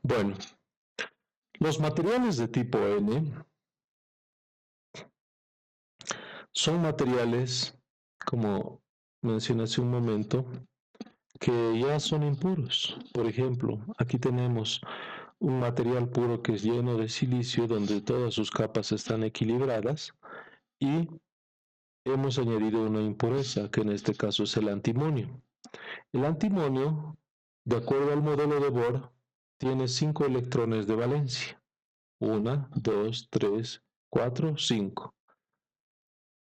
Bueno, los materiales de tipo N son materiales, como mencioné hace un momento, que ya son impuros. Por ejemplo, aquí tenemos un material puro que es lleno de silicio, donde todas sus capas están equilibradas, y hemos añadido una impureza, que en este caso es el antimonio. El antimonio, de acuerdo al modelo de Bohr, tiene 5 electrones de valencia. 1, 2, 3, 4, 5.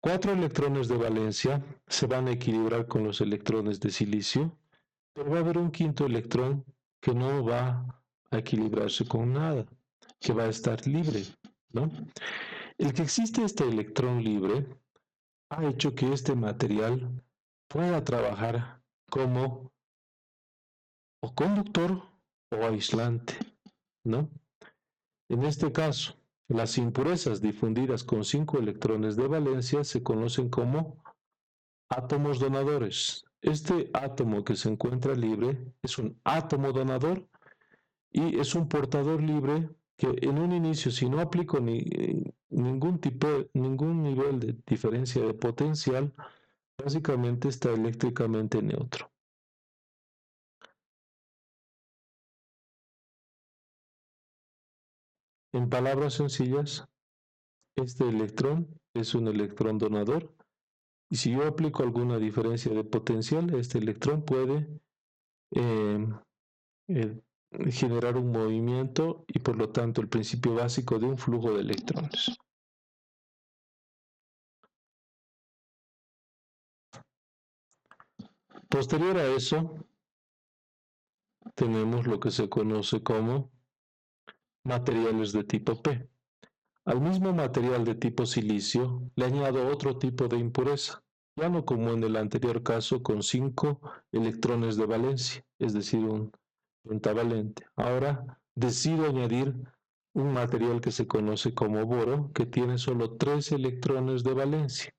4 electrones de valencia se van a equilibrar con los electrones de silicio, pero va a haber un quinto electrón que no va a equilibrarse con nada, que va a estar libre, ¿no? El que existe este electrón libre ha hecho que este material pueda trabajar como o conductor o aislante, ¿no? En este caso, las impurezas difundidas con 5 electrones de valencia se conocen como átomos donadores. Este átomo que se encuentra libre es un átomo donador y es un portador libre que en un inicio, si no aplico ningún nivel de diferencia de potencial, básicamente está eléctricamente neutro. En palabras sencillas, este electrón es un electrón donador y si yo aplico alguna diferencia de potencial, este electrón puede eh, eh, generar un movimiento y por lo tanto el principio básico de un flujo de electrones. Posterior a eso, tenemos lo que se conoce como materiales de tipo P. Al mismo material de tipo silicio le añado otro tipo de impureza, ya no como en el anterior caso con 5 electrones de valencia, es decir, un pentavalente. Ahora decido añadir un material que se conoce como boro, que tiene solo 3 electrones de valencia.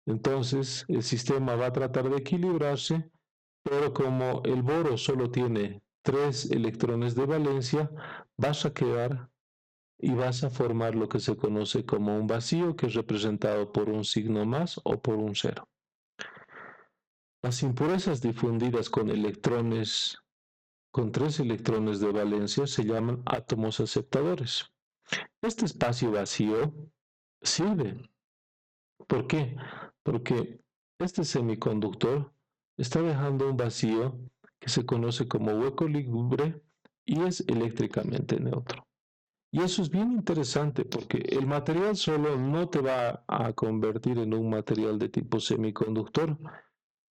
Entonces el sistema va a tratar de equilibrarse, pero como el boro solo tiene 3 electrones de valencia, vas a quedar y vas a formar lo que se conoce como un vacío, que es representado por un signo más o por un cero. Las impurezas difundidas con electrones, con 3 electrones de valencia, se llaman átomos aceptadores. Este espacio vacío sirve. ¿Por qué? Porque este semiconductor está dejando un vacío que se conoce como hueco libre y es eléctricamente neutro. Y eso es bien interesante porque el material solo no te va a convertir en un material de tipo semiconductor,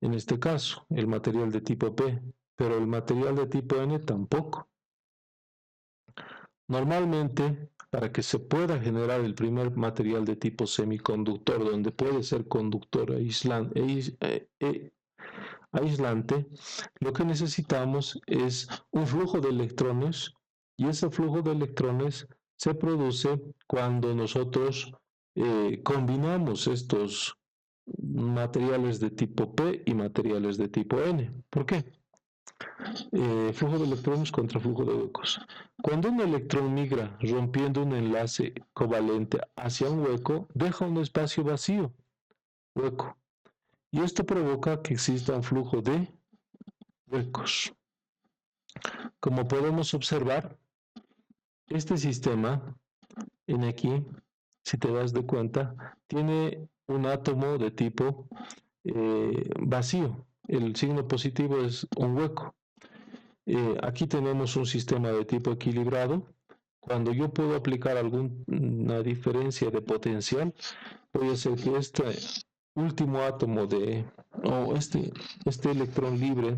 en este caso, el material de tipo P, pero el material de tipo N tampoco. Normalmente, para que se pueda generar el primer material de tipo semiconductor, donde puede ser conductor aislante, lo que necesitamos es un flujo de electrones y ese flujo de electrones se produce cuando nosotros combinamos estos materiales de tipo P y materiales de tipo N. ¿Por qué? Flujo de electrones contra flujo de huecos. Cuando un electrón migra rompiendo un enlace covalente hacia un hueco, deja un espacio vacío, hueco. Y esto provoca que exista un flujo de huecos. Como podemos observar, este sistema en aquí, si te das de cuenta, tiene un átomo de tipo vacío. El signo positivo es un hueco. Aquí tenemos un sistema de tipo equilibrado. Cuando yo puedo aplicar alguna diferencia de potencial, puede ser que este último átomo o este electrón libre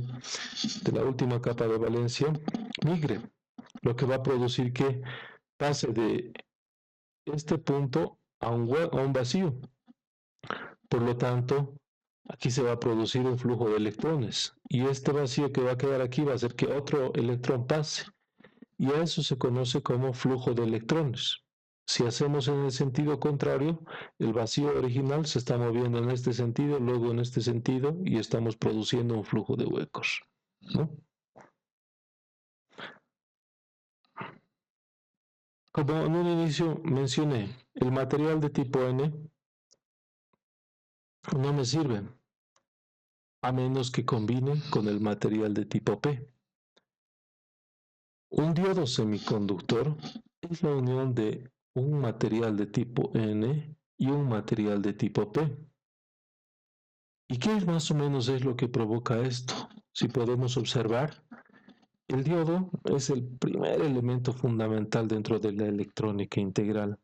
de la última capa de valencia migre, lo que va a producir que pase de este punto a un vacío. Por lo tanto, aquí se va a producir un flujo de electrones y este vacío que va a quedar aquí va a hacer que otro electrón pase y a eso se conoce como flujo de electrones. Si hacemos en el sentido contrario, el vacío original se está moviendo en este sentido, luego en este sentido y estamos produciendo un flujo de huecos, ¿no? Como en un inicio mencioné, el material de tipo N no me sirve a menos que combine con el material de tipo P. Un diodo semiconductor es la unión de un material de tipo N y un material de tipo P. ¿Y qué más o menos es lo que provoca esto? Si podemos observar, el diodo es el primer elemento fundamental dentro de la electrónica integral.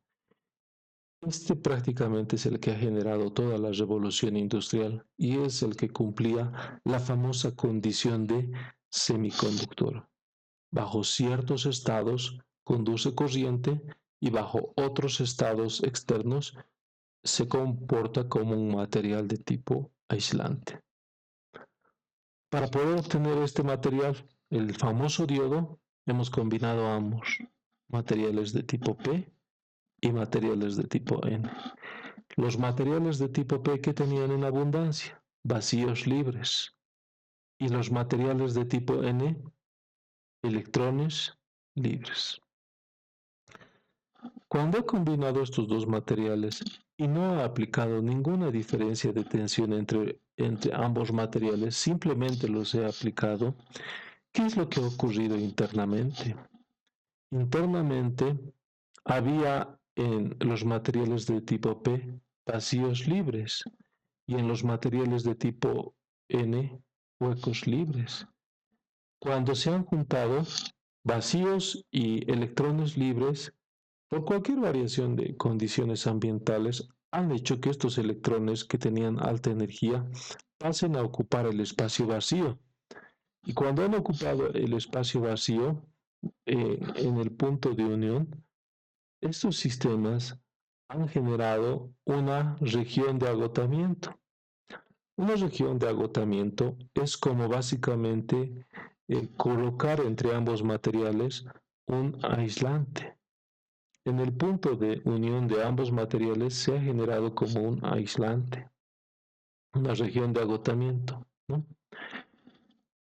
Este prácticamente es el que ha generado toda la revolución industrial y es el que cumplía la famosa condición de semiconductor. Bajo ciertos estados conduce corriente y bajo otros estados externos se comporta como un material de tipo aislante. Para poder obtener este material, el famoso diodo, hemos combinado ambos, materiales de tipo P y materiales de tipo N. Los materiales de tipo P que tenían en abundancia, vacíos libres, y los materiales de tipo N, electrones libres. Cuando he combinado estos dos materiales y no he aplicado ninguna diferencia de tensión entre ambos materiales, simplemente los he aplicado, ¿qué es lo que ha ocurrido internamente? Internamente había en los materiales de tipo P vacíos libres y en los materiales de tipo N huecos libres. Cuando se han juntado vacíos y electrones libres, por cualquier variación de condiciones ambientales, han hecho que estos electrones que tenían alta energía pasen a ocupar el espacio vacío. Y cuando han ocupado el espacio vacío en el punto de unión, estos sistemas han generado una región de agotamiento. Una región de agotamiento es como básicamente colocar entre ambos materiales un aislante. En el punto de unión de ambos materiales se ha generado como un aislante, una región de agotamiento, ¿no?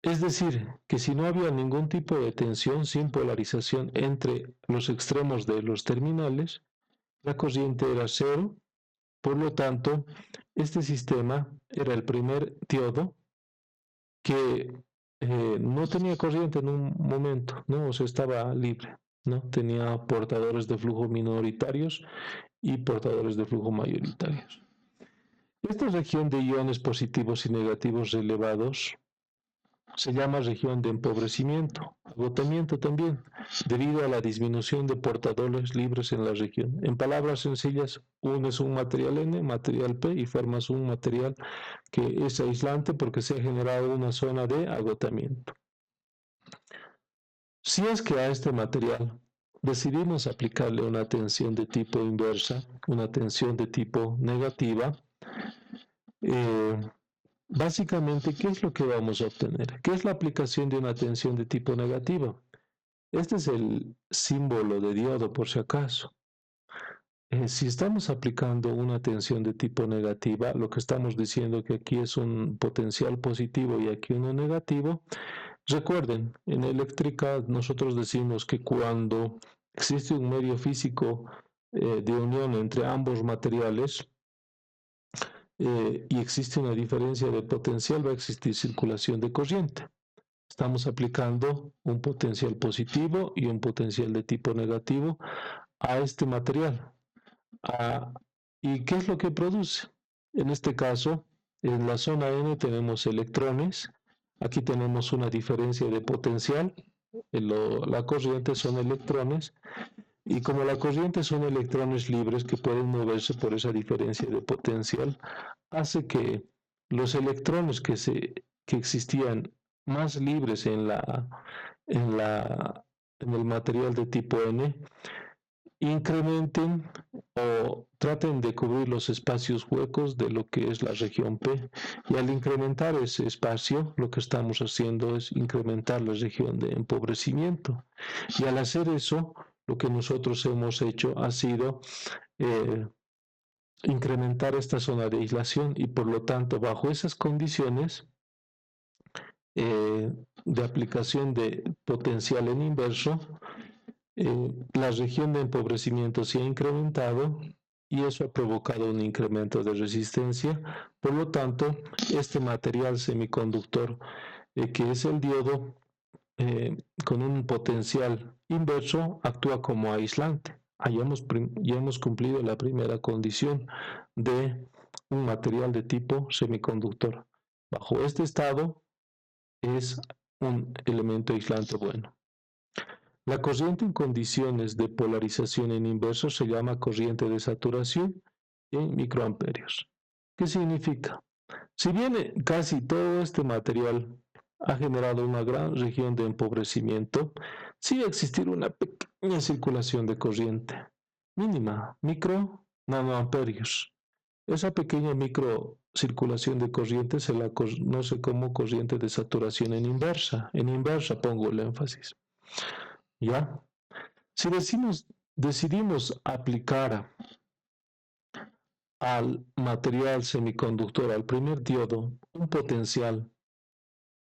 Es decir, que si no había ningún tipo de tensión sin polarización entre los extremos de los terminales, la corriente era cero, por lo tanto, este sistema era el primer diodo que no tenía corriente en un momento, ¿no? O sea, estaba libre, ¿no? Tenía portadores de flujo minoritarios y portadores de flujo mayoritarios. Esta región de iones positivos y negativos relevados se llama región de empobrecimiento, agotamiento también, debido a la disminución de portadores libres en la región. En palabras sencillas, unes un material N, material P, y formas un material que es aislante porque se ha generado una zona de agotamiento. Si es que a este material decidimos aplicarle una tensión de tipo inversa, una tensión de tipo negativa, básicamente, ¿qué es lo que vamos a obtener? ¿Qué es la aplicación de una tensión de tipo negativa? Este es el símbolo de diodo, por si acaso. Si estamos aplicando una tensión de tipo negativa, lo que estamos diciendo que aquí es un potencial positivo y aquí uno negativo. Recuerden, en eléctrica nosotros decimos que cuando existe un medio físico de unión entre ambos materiales, y existe una diferencia de potencial, va a existir circulación de corriente. Estamos aplicando un potencial positivo y un potencial de tipo negativo a este material. ¿Y qué es lo que produce? En este caso, en la zona N tenemos electrones, aquí tenemos una diferencia de potencial, la corriente son electrones, y como la corriente son electrones libres que pueden moverse por esa diferencia de potencial, hace que los electrones que existían más libres en el material de tipo N incrementen o traten de cubrir los espacios huecos de lo que es la región P. Y al incrementar ese espacio, lo que estamos haciendo es incrementar la región de empobrecimiento. Y al hacer eso, lo que nosotros hemos hecho ha sido incrementar esta zona de aislación y por lo tanto, bajo esas condiciones de aplicación de potencial en inverso, la región de empobrecimiento se ha incrementado y eso ha provocado un incremento de resistencia. Por lo tanto, este material semiconductor, que es el diodo, con un potencial inverso, actúa como aislante. Ya hemos cumplido la primera condición de un material de tipo semiconductor. Bajo este estado es un elemento aislante bueno. La corriente en condiciones de polarización en inverso se llama corriente de saturación en microamperios. ¿Qué significa? Si bien casi todo este material ha generado una gran región de empobrecimiento, sigue existir una pequeña circulación de corriente, mínima, micro nanoamperios. Esa pequeña microcirculación de corriente se la conoce como corriente de saturación en inversa. En inversa pongo el énfasis. ¿Ya? Si decidimos aplicar al material semiconductor, al primer diodo, un potencial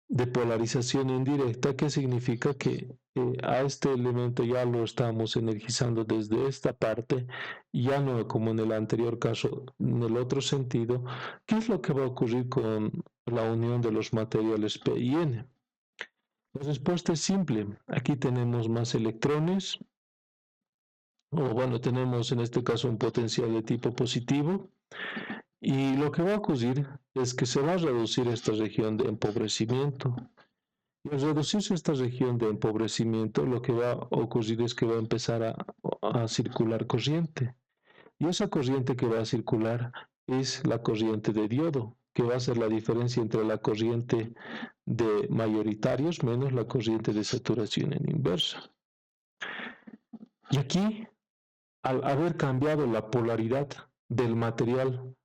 de polarización indirecta, que significa que a este elemento ya lo estamos energizando desde esta parte, ya no como en el anterior caso, en el otro sentido. ¿Qué es lo que va a ocurrir con la unión de los materiales P y N? La respuesta es simple. Aquí tenemos más electrones, o bueno, tenemos en este caso un potencial de tipo positivo, y lo que va a ocurrir es que se va a reducir esta región de empobrecimiento. Y al reducirse esta región de empobrecimiento, lo que va a ocurrir es que va a empezar a circular corriente. Y esa corriente que va a circular es la corriente de diodo, que va a ser la diferencia entre la corriente de mayoritarios menos la corriente de saturación en inversa. Y aquí, al haber cambiado la polaridad del material,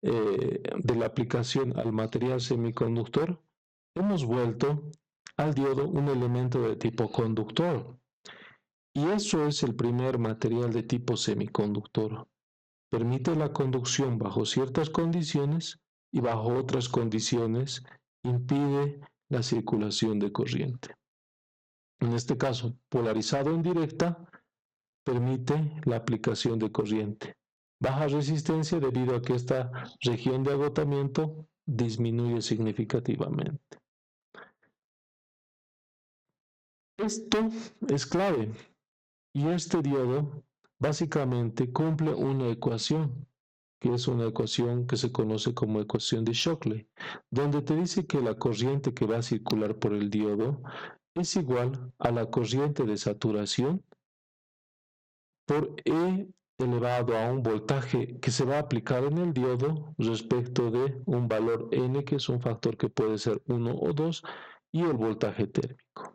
de la aplicación al material semiconductor, hemos vuelto al diodo un elemento de tipo conductor. Y eso es el primer material de tipo semiconductor. Permite la conducción bajo ciertas condiciones y bajo otras condiciones impide la circulación de corriente. En este caso, polarizado en directa, permite la aplicación de corriente. Baja resistencia debido a que esta región de agotamiento disminuye significativamente. Esto es clave y este diodo básicamente cumple una ecuación, que es una ecuación que se conoce como ecuación de Shockley, donde te dice que la corriente que va a circular por el diodo es igual a la corriente de saturación por E elevado a un voltaje que se va a aplicar en el diodo respecto de un valor N, que es un factor que puede ser 1 o 2, y el voltaje térmico.